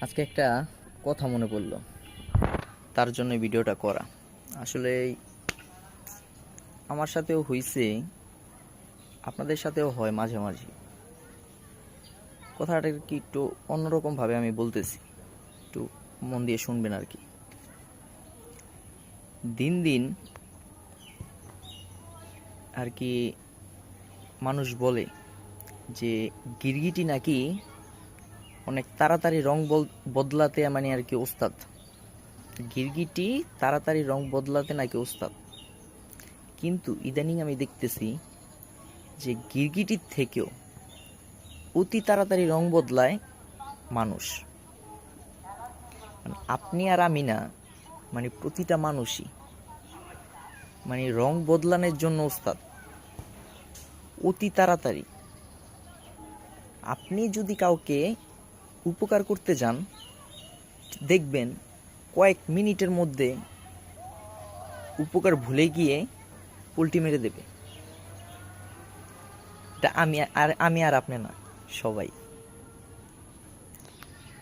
আজকে একটা কথা মনে পড়লো, তার জন্য ভিডিওটা করা। আসলে আমার সাথেও হইছে, আপনাদের সাথেও হয় মাঝে মাঝে। কথাটা কি একটু অন্যরকম ভাবে আমি বলতেছি, একটু মন দিয়ে শুনবেন আর কি। দিন দিন আর কি মানুষ বলে যে গিরগিটি নাকি অনেক তাড়াতাড়ি রং বদলাতে মানে আর কি ওস্তাদ। গিরগিটি তাড়াতাড়ি রং বদলাতে নাকি ওস্তাদ, কিন্তু ইদানিং আমি দেখতেছি যে গিরগিটির থেকেও অতি তাড়াতাড়ি রং বদলায় মানুষ। মানে আপনি আর আমি না, মানে প্রতিটা মানুষই মানে রং বদলানোর জন্য ওস্তাদ অতি তাড়াতাড়ি। আপনি যদি কাউকে উপকার করতে যান, দেখবেন কয়েক মিনিটের মধ্যে উপকার ভুলে গিয়ে উল্টি মেরে দেবে। এটা আমি আর আপনি না, সবাই।